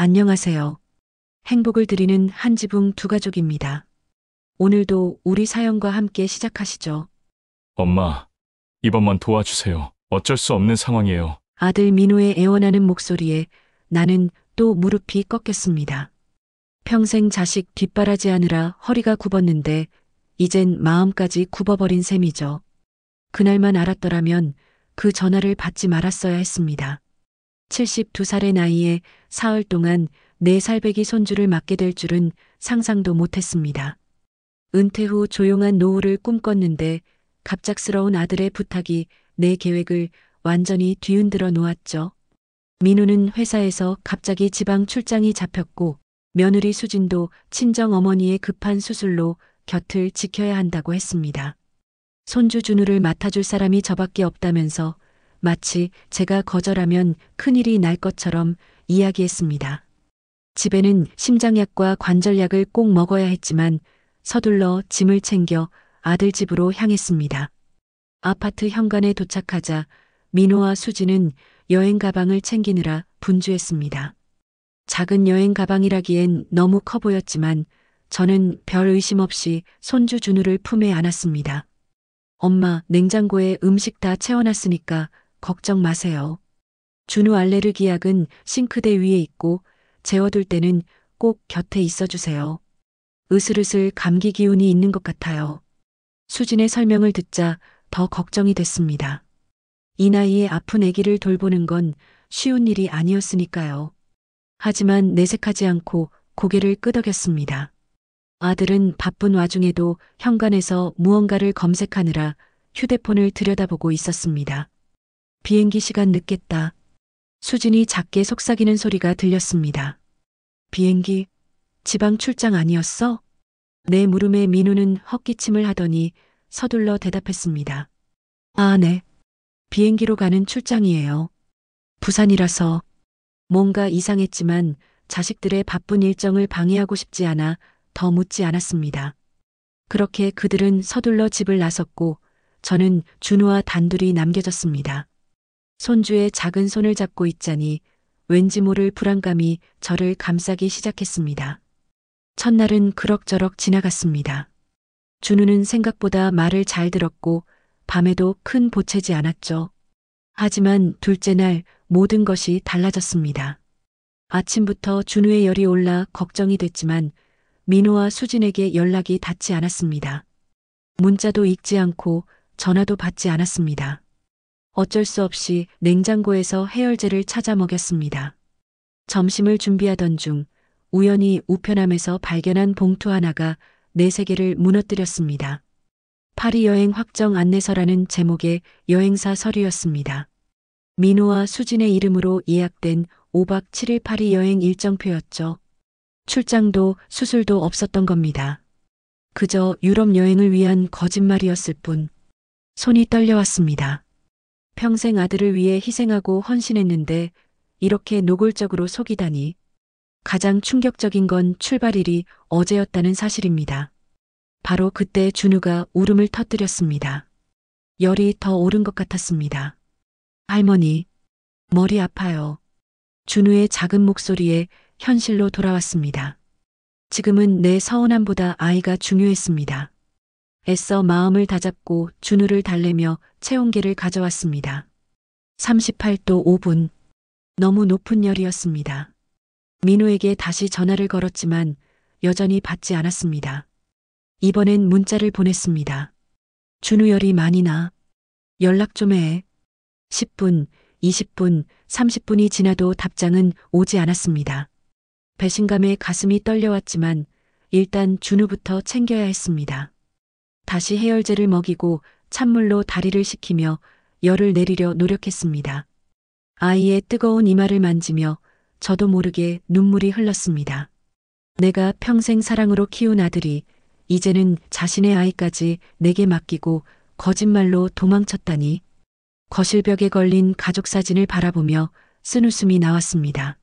안녕하세요. 행복을 드리는 한 지붕 두 가족입니다. 오늘도 우리 사연과 함께 시작하시죠. 엄마, 이번만 도와주세요. 어쩔 수 없는 상황이에요. 아들 민호의 애원하는 목소리에 나는 또 무릎이 꺾였습니다. 평생 자식 뒷바라지하느라 허리가 굽었는데 이젠 마음까지 굽어버린 셈이죠. 그날만 알았더라면 그 전화를 받지 말았어야 했습니다. 72살의 나이에 사흘 동안 4살배기 손주를 맡게 될 줄은 상상도 못했습니다. 은퇴 후 조용한 노후를 꿈꿨는데 갑작스러운 아들의 부탁이 내 계획을 완전히 뒤흔들어 놓았죠. 민우는 회사에서 갑자기 지방 출장이 잡혔고 며느리 수진도 친정 어머니의 급한 수술로 곁을 지켜야 한다고 했습니다. 손주 준우를 맡아줄 사람이 저밖에 없다면서 마치 제가 거절하면 큰일이 날 것처럼 이야기했습니다. 집에는 심장약과 관절약을 꼭 먹어야 했지만 서둘러 짐을 챙겨 아들 집으로 향했습니다. 아파트 현관에 도착하자 민호와 수지는 여행 가방을 챙기느라 분주했습니다. 작은 여행 가방이라기엔 너무 커 보였지만 저는 별 의심 없이 손주 준우를 품에 안았습니다. 엄마, 냉장고에 음식 다 채워놨으니까 걱정 마세요. 준우 알레르기 약은 싱크대 위에 있고 재워둘 때는 꼭 곁에 있어주세요. 으슬으슬 감기 기운이 있는 것 같아요. 수진의 설명을 듣자 더 걱정이 됐습니다. 이 나이에 아픈 아기를 돌보는 건 쉬운 일이 아니었으니까요. 하지만 내색하지 않고 고개를 끄덕였습니다. 아들은 바쁜 와중에도 현관에서 무언가를 검색하느라 휴대폰을 들여다보고 있었습니다. 비행기 시간 늦겠다. 수진이 작게 속삭이는 소리가 들렸습니다. 비행기? 지방 출장 아니었어? 내 물음에 민우는 헛기침을 하더니 서둘러 대답했습니다. 아, 네. 비행기로 가는 출장이에요. 부산이라서. 뭔가 이상했지만 자식들의 바쁜 일정을 방해하고 싶지 않아 더 묻지 않았습니다. 그렇게 그들은 서둘러 집을 나섰고 저는 준우와 단둘이 남겨졌습니다. 손주의 작은 손을 잡고 있자니 왠지 모를 불안감이 저를 감싸기 시작했습니다. 첫날은 그럭저럭 지나갔습니다. 준우는 생각보다 말을 잘 들었고 밤에도 큰 보채지 않았죠. 하지만 둘째 날 모든 것이 달라졌습니다. 아침부터 준우의 열이 올라 걱정이 됐지만 민호와 수진에게 연락이 닿지 않았습니다. 문자도 읽지 않고 전화도 받지 않았습니다. 어쩔 수 없이 냉장고에서 해열제를 찾아 먹였습니다. 점심을 준비하던 중 우연히 우편함에서 발견한 봉투 하나가 내 세계를 무너뜨렸습니다. 파리 여행 확정 안내서라는 제목의 여행사 서류였습니다. 민호와 수진의 이름으로 예약된 5박 7일 파리 여행 일정표였죠. 출장도 수술도 없었던 겁니다. 그저 유럽 여행을 위한 거짓말이었을 뿐. 손이 떨려왔습니다. 평생 아들을 위해 희생하고 헌신했는데 이렇게 노골적으로 속이다니. 가장 충격적인 건 출발일이 어제였다는 사실입니다. 바로 그때 준우가 울음을 터뜨렸습니다. 열이 더 오른 것 같았습니다. 할머니, 머리 아파요. 준우의 작은 목소리에 현실로 돌아왔습니다. 지금은 내 서운함보다 아이가 중요했습니다. 애써 마음을 다잡고 준우를 달래며 체온계를 가져왔습니다. 38도 5분. 너무 높은 열이었습니다. 민호에게 다시 전화를 걸었지만 여전히 받지 않았습니다. 이번엔 문자를 보냈습니다. 준우 열이 많이 나. 연락 좀 해. 10분, 20분, 30분이 지나도 답장은 오지 않았습니다. 배신감에 가슴이 떨려왔지만 일단 준우부터 챙겨야 했습니다. 다시 해열제를 먹이고 찬물로 다리를 식히며 열을 내리려 노력했습니다. 아이의 뜨거운 이마를 만지며 저도 모르게 눈물이 흘렀습니다. 내가 평생 사랑으로 키운 아들이 이제는 자신의 아이까지 내게 맡기고 거짓말로 도망쳤다니. 거실벽에 걸린 가족 사진을 바라보며 쓴웃음이 나왔습니다.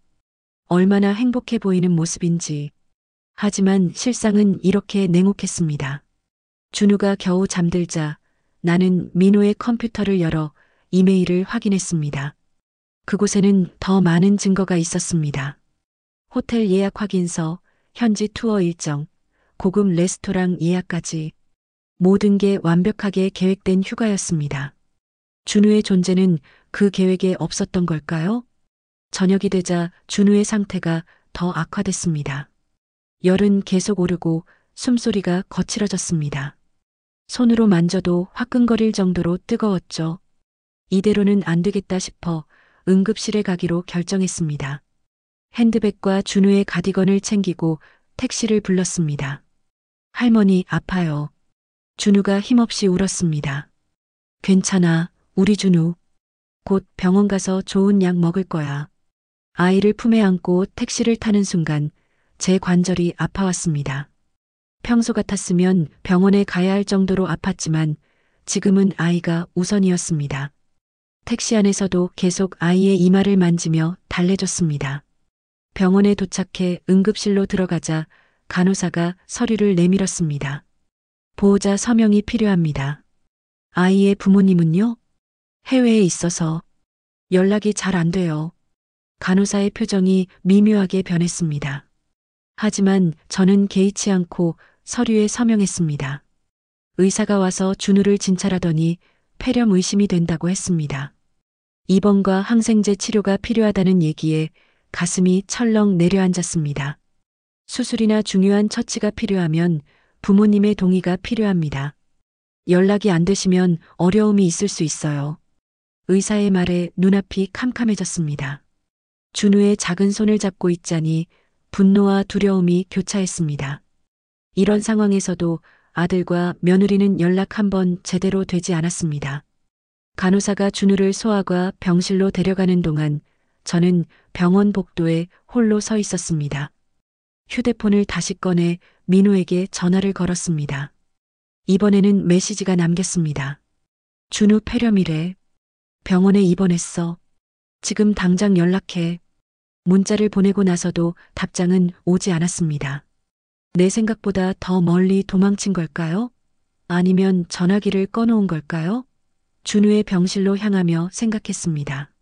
얼마나 행복해 보이는 모습인지. 하지만 실상은 이렇게 냉혹했습니다. 준우가 겨우 잠들자 나는 민호의 컴퓨터를 열어 이메일을 확인했습니다. 그곳에는 더 많은 증거가 있었습니다. 호텔 예약 확인서, 현지 투어 일정, 고급 레스토랑 예약까지 모든 게 완벽하게 계획된 휴가였습니다. 준우의 존재는 그 계획에 없었던 걸까요? 저녁이 되자 준우의 상태가 더 악화됐습니다. 열은 계속 오르고 숨소리가 거칠어졌습니다. 손으로 만져도 화끈거릴 정도로 뜨거웠죠. 이대로는 안 되겠다 싶어 응급실에 가기로 결정했습니다. 핸드백과 준우의 가디건을 챙기고 택시를 불렀습니다. 할머니, 아파요. 준우가 힘없이 울었습니다. 괜찮아, 우리 준우. 곧 병원 가서 좋은 약 먹을 거야. 아이를 품에 안고 택시를 타는 순간 제 관절이 아파왔습니다. 평소 같았으면 병원에 가야 할 정도로 아팠지만 지금은 아이가 우선이었습니다. 택시 안에서도 계속 아이의 이마를 만지며 달래줬습니다. 병원에 도착해 응급실로 들어가자 간호사가 서류를 내밀었습니다. 보호자 서명이 필요합니다. 아이의 부모님은요? 해외에 있어서 연락이 잘 안 돼요. 간호사의 표정이 미묘하게 변했습니다. 하지만 저는 개의치 않고 서류에 서명했습니다. 의사가 와서 준우를 진찰하더니 폐렴 의심이 된다고 했습니다. 입원과 항생제 치료가 필요하다는 얘기에 가슴이 철렁 내려앉았습니다. 수술이나 중요한 처치가 필요하면 부모님의 동의가 필요합니다. 연락이 안 되시면 어려움이 있을 수 있어요. 의사의 말에 눈앞이 캄캄해졌습니다. 준우의 작은 손을 잡고 있자니 분노와 두려움이 교차했습니다. 이런 상황에서도 아들과 며느리는 연락 한 번 제대로 되지 않았습니다. 간호사가 준우를 소아과 병실로 데려가는 동안 저는 병원 복도에 홀로 서 있었습니다. 휴대폰을 다시 꺼내 민호에게 전화를 걸었습니다. 이번에는 메시지가 남겼습니다. 준우 폐렴이래. 병원에 입원했어. 지금 당장 연락해. 문자를 보내고 나서도 답장은 오지 않았습니다. 내 생각보다 더 멀리 도망친 걸까요? 아니면 전화기를 꺼놓은 걸까요? 준우의 병실로 향하며 생각했습니다.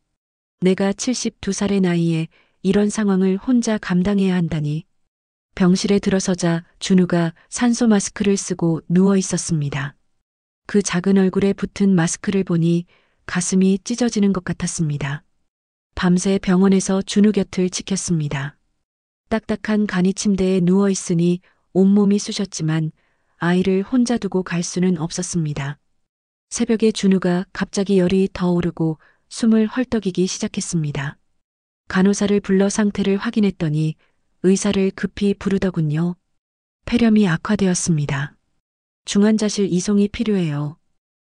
내가 72살의 나이에 이런 상황을 혼자 감당해야 한다니. 병실에 들어서자 준우가 산소 마스크를 쓰고 누워 있었습니다. 그 작은 얼굴에 붙은 마스크를 보니 가슴이 찢어지는 것 같았습니다. 밤새 병원에서 준우 곁을 지켰습니다. 딱딱한 간이 침대에 누워 있으니 온몸이 쑤셨지만 아이를 혼자 두고 갈 수는 없었습니다. 새벽에 준우가 갑자기 열이 더 오르고 숨을 헐떡이기 시작했습니다. 간호사를 불러 상태를 확인했더니 의사를 급히 부르더군요. 폐렴이 악화되었습니다. 중환자실 이송이 필요해요.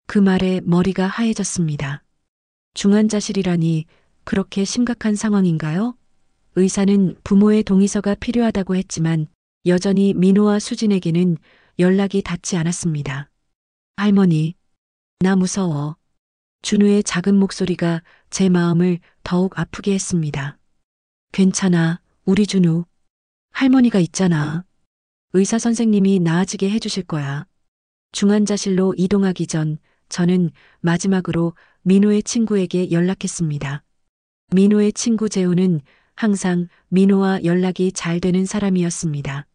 그 말에 머리가 하얘졌습니다. 중환자실이라니 그렇게 심각한 상황인가요? 의사는 부모의 동의서가 필요하다고 했지만 여전히 민호와 수진에게는 연락이 닿지 않았습니다. 할머니, 나 무서워. 준우의 작은 목소리가 제 마음을 더욱 아프게 했습니다. 괜찮아, 우리 준우. 할머니가 있잖아. 의사 선생님이 나아지게 해주실 거야. 중환자실로 이동하기 전 저는 마지막으로 민호의 친구에게 연락했습니다. 민호의 친구 재호는 항상 민호와 연락이 잘 되는 사람이었습니다.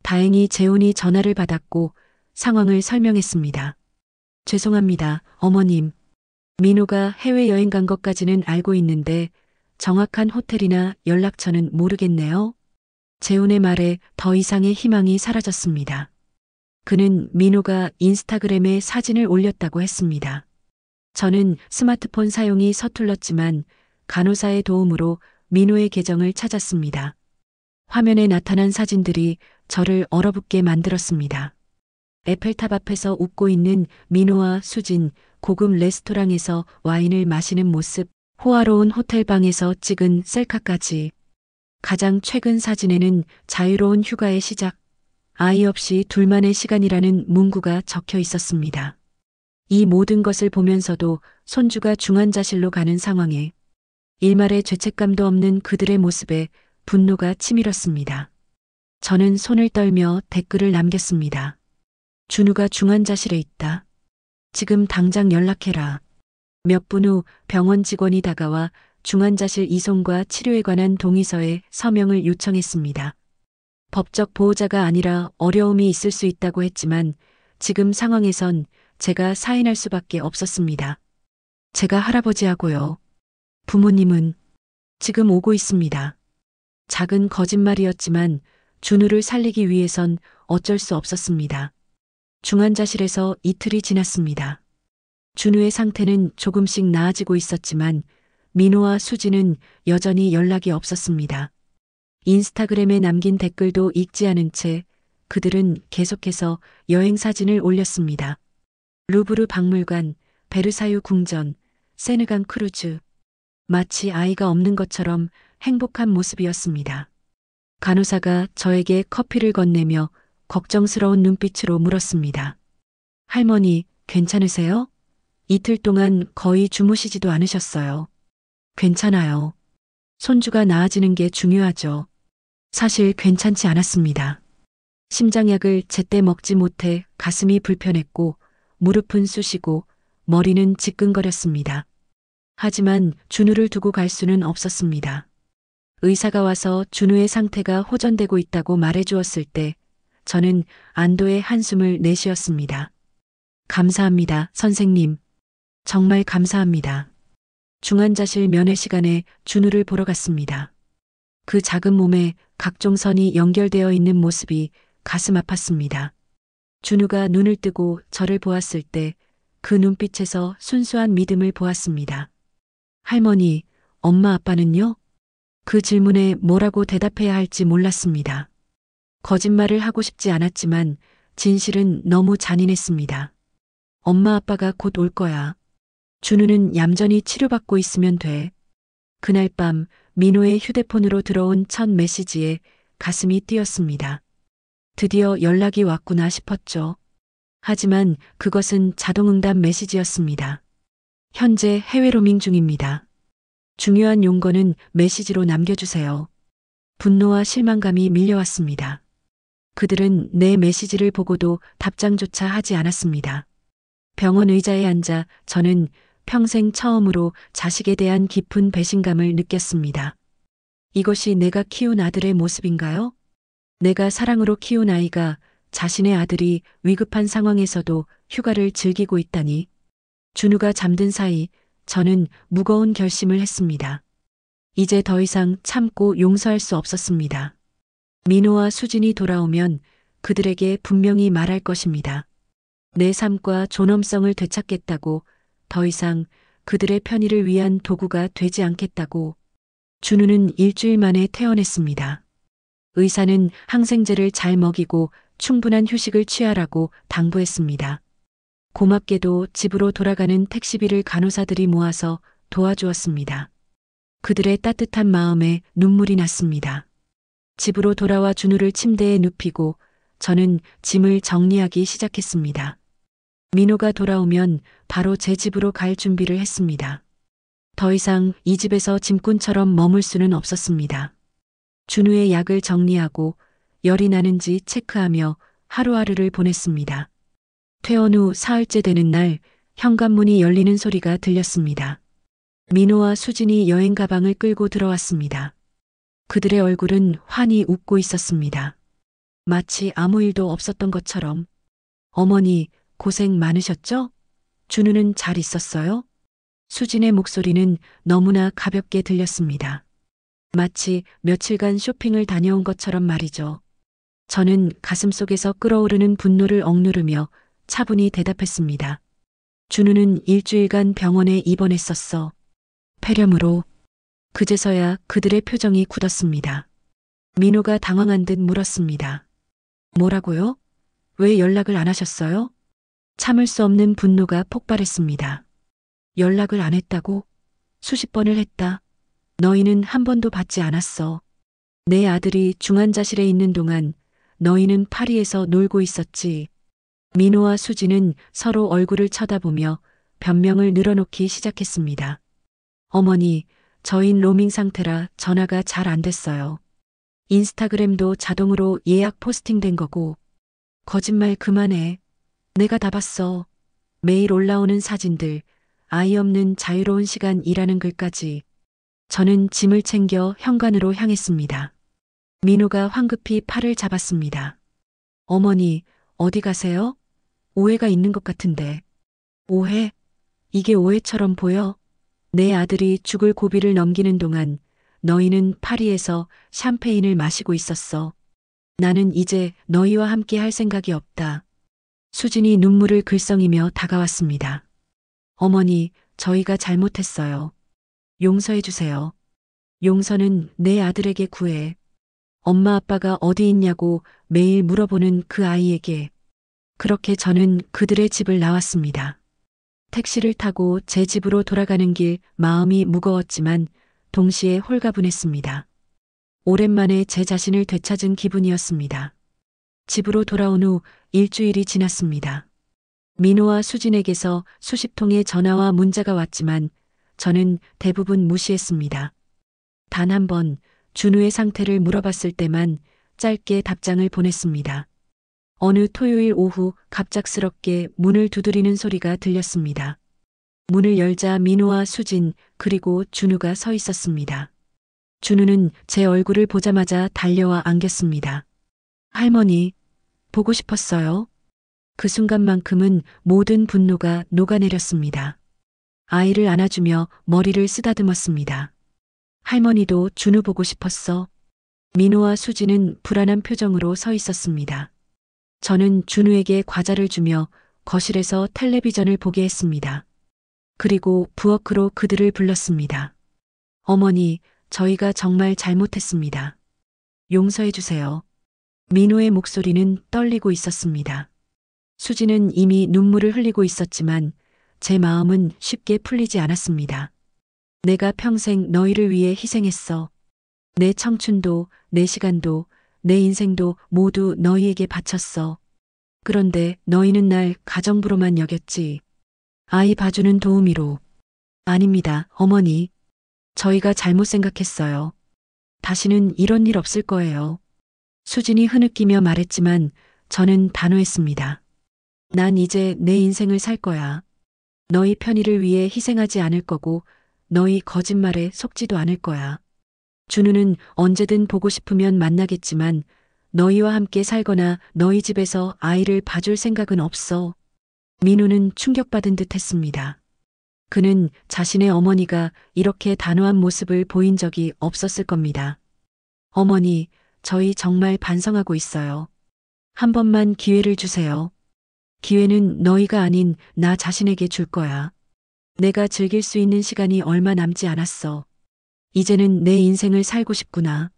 다행히 재훈이 전화를 받았고 상황을 설명했습니다. 죄송합니다, 어머님. 민호가 해외여행 간 것까지는 알고 있는데 정확한 호텔이나 연락처는 모르겠네요. 재훈의 말에 더 이상의 희망이 사라졌습니다. 그는 민호가 인스타그램에 사진을 올렸다고 했습니다. 저는 스마트폰 사용이 서툴렀지만 간호사의 도움으로 민호의 계정을 찾았습니다. 화면에 나타난 사진들이 저를 얼어붙게 만들었습니다. 에펠탑 앞에서 웃고 있는 민호와 수진, 고급 레스토랑에서 와인을 마시는 모습, 호화로운 호텔방에서 찍은 셀카까지. 가장 최근 사진에는 자유로운 휴가의 시작, 아이 없이 둘만의 시간이라는 문구가 적혀 있었습니다. 이 모든 것을 보면서도 손주가 중환자실로 가는 상황에 일말의 죄책감도 없는 그들의 모습에 분노가 치밀었습니다. 저는 손을 떨며 댓글을 남겼습니다. 준우가 중환자실에 있다. 지금 당장 연락해라. 몇 분 후 병원 직원이 다가와 중환자실 이송과 치료에 관한 동의서에 서명을 요청했습니다. 법적 보호자가 아니라 어려움이 있을 수 있다고 했지만 지금 상황에선 제가 사인할 수밖에 없었습니다. 제가 할아버지하고요. 부모님은 지금 오고 있습니다. 작은 거짓말이었지만 준우를 살리기 위해선 어쩔 수 없었습니다. 중환자실에서 이틀이 지났습니다. 준우의 상태는 조금씩 나아지고 있었지만 민호와 수지는 여전히 연락이 없었습니다. 인스타그램에 남긴 댓글도 읽지 않은 채 그들은 계속해서 여행 사진을 올렸습니다. 루브르 박물관, 베르사유 궁전, 세느강 크루즈. 마치 아이가 없는 것처럼 행복한 모습이었습니다. 간호사가 저에게 커피를 건네며 걱정스러운 눈빛으로 물었습니다. 할머니, 괜찮으세요? 이틀 동안 거의 주무시지도 않으셨어요. 괜찮아요. 손주가 나아지는 게 중요하죠. 사실 괜찮지 않았습니다. 심장약을 제때 먹지 못해 가슴이 불편했고 무릎은 쑤시고 머리는 지끈거렸습니다. 하지만 준우를 두고 갈 수는 없었습니다. 의사가 와서 준우의 상태가 호전되고 있다고 말해 주었을 때 저는 안도의 한숨을 내쉬었습니다. 감사합니다, 선생님. 정말 감사합니다. 중환자실 면회 시간에 준우를 보러 갔습니다. 그 작은 몸에 각종 선이 연결되어 있는 모습이 가슴 아팠습니다. 준우가 눈을 뜨고 저를 보았을 때 그 눈빛에서 순수한 믿음을 보았습니다. 할머니, 엄마 아빠는요? 그 질문에 뭐라고 대답해야 할지 몰랐습니다. 거짓말을 하고 싶지 않았지만 진실은 너무 잔인했습니다. 엄마 아빠가 곧 올 거야. 준우는 얌전히 치료받고 있으면 돼. 그날 밤 민호의 휴대폰으로 들어온 첫 메시지에 가슴이 뛰었습니다. 드디어 연락이 왔구나 싶었죠. 하지만 그것은 자동응답 메시지였습니다. 현재 해외 로밍 중입니다. 중요한 용건은 메시지로 남겨주세요. 분노와 실망감이 밀려왔습니다. 그들은 내 메시지를 보고도 답장조차 하지 않았습니다. 병원 의자에 앉아 저는 평생 처음으로 자식에 대한 깊은 배신감을 느꼈습니다. 이것이 내가 키운 아들의 모습인가요? 내가 사랑으로 키운 아이가 자신의 아들이 위급한 상황에서도 휴가를 즐기고 있다니. 준우가 잠든 사이 저는 무거운 결심을 했습니다. 이제 더 이상 참고 용서할 수 없었습니다. 민호와 수진이 돌아오면 그들에게 분명히 말할 것입니다. 내 삶과 존엄성을 되찾겠다고, 더 이상 그들의 편의를 위한 도구가 되지 않겠다고. 준우는 일주일 만에 퇴원했습니다. 의사는 항생제를 잘 먹이고 충분한 휴식을 취하라고 당부했습니다. 고맙게도 집으로 돌아가는 택시비를 간호사들이 모아서 도와주었습니다. 그들의 따뜻한 마음에 눈물이 났습니다. 집으로 돌아와 준우를 침대에 눕히고 저는 짐을 정리하기 시작했습니다. 민호가 돌아오면 바로 제 집으로 갈 준비를 했습니다. 더 이상 이 집에서 짐꾼처럼 머물 수는 없었습니다. 준우의 약을 정리하고 열이 나는지 체크하며 하루하루를 보냈습니다. 퇴원 후 사흘째 되는 날 현관문이 열리는 소리가 들렸습니다. 민호와 수진이 여행 가방을 끌고 들어왔습니다. 그들의 얼굴은 환히 웃고 있었습니다. 마치 아무 일도 없었던 것처럼. 어머니, 고생 많으셨죠? 준우는 잘 있었어요? 수진의 목소리는 너무나 가볍게 들렸습니다. 마치 며칠간 쇼핑을 다녀온 것처럼 말이죠. 저는 가슴속에서 끓어오르는 분노를 억누르며 차분히 대답했습니다. 준우는 일주일간 병원에 입원했었어. 폐렴으로. 그제서야 그들의 표정이 굳었습니다. 민호가 당황한 듯 물었습니다. 뭐라고요? 왜 연락을 안 하셨어요? 참을 수 없는 분노가 폭발했습니다. 연락을 안 했다고? 수십 번을 했다. 너희는 한 번도 받지 않았어. 내 아들이 중환자실에 있는 동안 너희는 파리에서 놀고 있었지. 민호와 수지는 서로 얼굴을 쳐다보며 변명을 늘어놓기 시작했습니다. 어머니, 저희 로밍 상태라 전화가 잘 안 됐어요. 인스타그램도 자동으로 예약 포스팅된 거고. 거짓말 그만해. 내가 다 봤어. 매일 올라오는 사진들, 아이 없는 자유로운 시간이라는 글까지. 저는 짐을 챙겨 현관으로 향했습니다. 민호가 황급히 팔을 잡았습니다. 어머니, 어디 가세요? 오해가 있는 것 같은데. 오해? 이게 오해처럼 보여? 내 아들이 죽을 고비를 넘기는 동안 너희는 파리에서 샴페인을 마시고 있었어. 나는 이제 너희와 함께 할 생각이 없다. 수진이 눈물을 글썽이며 다가왔습니다. 어머니, 저희가 잘못했어요. 용서해 주세요. 용서는 내 아들에게 구해. 엄마 아빠가 어디 있냐고 매일 물어보는 그 아이에게. 그렇게 저는 그들의 집을 나왔습니다. 택시를 타고 제 집으로 돌아가는 길 마음이 무거웠지만 동시에 홀가분했습니다. 오랜만에 제 자신을 되찾은 기분이었습니다. 집으로 돌아온 후 일주일이 지났습니다. 민호와 수진에게서 수십 통의 전화와 문자가 왔지만 저는 대부분 무시했습니다. 단 한 번 준우의 상태를 물어봤을 때만 짧게 답장을 보냈습니다. 어느 토요일 오후 갑작스럽게 문을 두드리는 소리가 들렸습니다. 문을 열자 민호와 수진 그리고 준우가 서 있었습니다. 준우는 제 얼굴을 보자마자 달려와 안겼습니다. 할머니, 보고 싶었어요. 그 순간만큼은 모든 분노가 녹아내렸습니다. 아이를 안아주며 머리를 쓰다듬었습니다. 할머니도 준우 보고 싶었어. 민호와 수지는 불안한 표정으로 서 있었습니다. 저는 준우에게 과자를 주며 거실에서 텔레비전을 보게 했습니다. 그리고 부엌으로 그들을 불렀습니다. 어머니, 저희가 정말 잘못했습니다. 용서해 주세요. 민호의 목소리는 떨리고 있었습니다. 수지는 이미 눈물을 흘리고 있었지만 제 마음은 쉽게 풀리지 않았습니다. 내가 평생 너희를 위해 희생했어. 내 청춘도, 내 시간도, 내 인생도 모두 너희에게 바쳤어. 그런데 너희는 날 가정부로만 여겼지. 아이 봐주는 도우미로. 아닙니다, 어머니. 저희가 잘못 생각했어요. 다시는 이런 일 없을 거예요. 수진이 흐느끼며 말했지만 저는 단호했습니다. 난 이제 내 인생을 살 거야. 너희 편의를 위해 희생하지 않을 거고 너희 거짓말에 속지도 않을 거야. 준우는 언제든 보고 싶으면 만나겠지만 너희와 함께 살거나 너희 집에서 아이를 봐줄 생각은 없어. 민우는 충격받은 듯 했습니다. 그는 자신의 어머니가 이렇게 단호한 모습을 보인 적이 없었을 겁니다. 어머니, 저희 정말 반성하고 있어요. 한 번만 기회를 주세요. 기회는 너희가 아닌 나 자신에게 줄 거야. 내가 즐길 수 있는 시간이 얼마 남지 않았어. 이제는 내 인생을 살고 싶구나.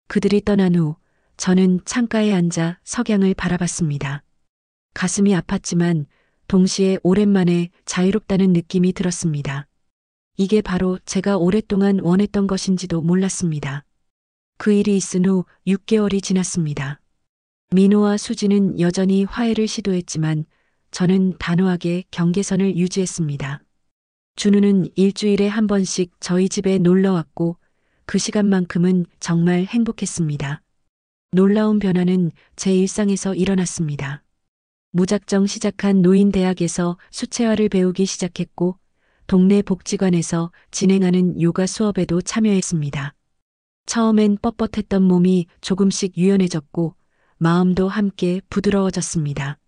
그들이 떠난 후 저는 창가에 앉아 석양을 바라봤습니다. 가슴이 아팠지만 동시에 오랜만에 자유롭다는 느낌이 들었습니다. 이게 바로 제가 오랫동안 원했던 것인지도 몰랐습니다. 그 일이 있은 후 6개월이 지났습니다. 민호와 수지는 여전히 화해를 시도했지만 저는 단호하게 경계선을 유지했습니다. 준우는 일주일에 한 번씩 저희 집에 놀러 왔고 그 시간만큼은 정말 행복했습니다. 놀라운 변화는 제 일상에서 일어났습니다. 무작정 시작한 노인대학에서 수채화를 배우기 시작했고 동네 복지관에서 진행하는 요가 수업에도 참여했습니다. 처음엔 뻣뻣했던 몸이 조금씩 유연해졌고 마음도 함께 부드러워졌습니다.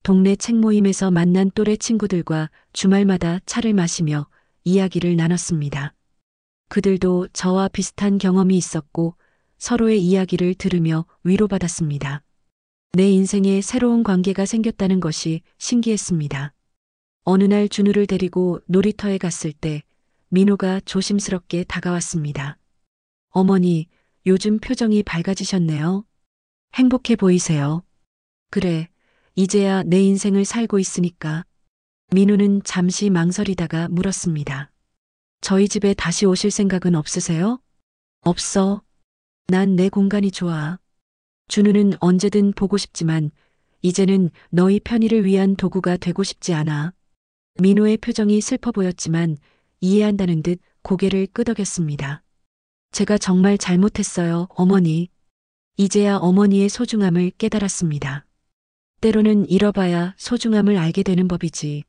동네 책 모임에서 만난 또래 친구들과 주말마다 차를 마시며 이야기를 나눴습니다. 그들도 저와 비슷한 경험이 있었고 서로의 이야기를 들으며 위로받았습니다. 내 인생에 새로운 관계가 생겼다는 것이 신기했습니다. 어느 날 준우를 데리고 놀이터에 갔을 때 민호가 조심스럽게 다가왔습니다. 어머니, 요즘 표정이 밝아지셨네요. 행복해 보이세요. 그래, 이제야 내 인생을 살고 있으니까. 민호는 잠시 망설이다가 물었습니다. 저희 집에 다시 오실 생각은 없으세요? 없어. 난 내 공간이 좋아. 준우는 언제든 보고 싶지만 이제는 너희 편의를 위한 도구가 되고 싶지 않아. 민호의 표정이 슬퍼 보였지만 이해한다는 듯 고개를 끄덕였습니다. 제가 정말 잘못했어요, 어머니. 이제야 어머니의 소중함을 깨달았습니다. 때로는 잃어봐야 소중함을 알게 되는 법이지.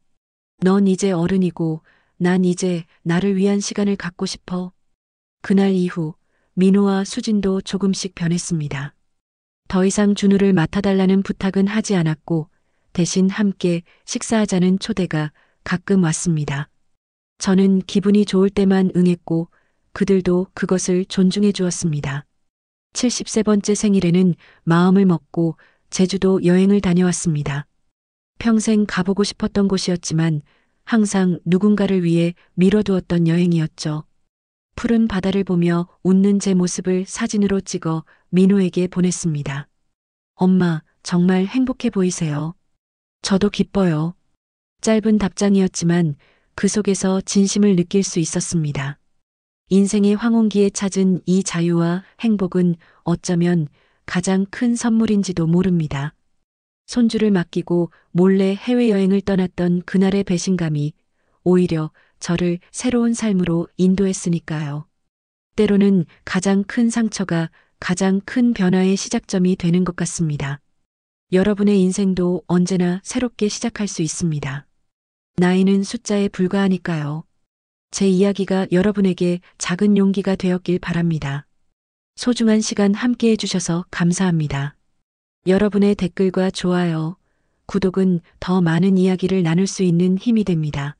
넌 이제 어른이고 난 이제 나를 위한 시간을 갖고 싶어. 그날 이후 민호와 수진도 조금씩 변했습니다. 더 이상 준우를 맡아달라는 부탁은 하지 않았고 대신 함께 식사하자는 초대가 가끔 왔습니다. 저는 기분이 좋을 때만 응했고 그들도 그것을 존중해 주었습니다. 73번째 생일에는 마음을 먹고 제주도 여행을 다녀왔습니다. 평생 가보고 싶었던 곳이었지만 항상 누군가를 위해 미뤄두었던 여행이었죠. 푸른 바다를 보며 웃는 제 모습을 사진으로 찍어 민호에게 보냈습니다. 엄마, 정말 행복해 보이세요. 저도 기뻐요. 짧은 답장이었지만 그 속에서 진심을 느낄 수 있었습니다. 인생의 황혼기에 찾은 이 자유와 행복은 어쩌면 가장 큰 선물인지도 모릅니다. 손주를 맡기고 몰래 해외여행을 떠났던 그날의 배신감이 오히려 저를 새로운 삶으로 인도했으니까요. 때로는 가장 큰 상처가 가장 큰 변화의 시작점이 되는 것 같습니다. 여러분의 인생도 언제나 새롭게 시작할 수 있습니다. 나이는 숫자에 불과하니까요. 제 이야기가 여러분에게 작은 용기가 되었길 바랍니다. 소중한 시간 함께 해주셔서 감사합니다. 여러분의 댓글과 좋아요, 구독은 더 많은 이야기를 나눌 수 있는 힘이 됩니다.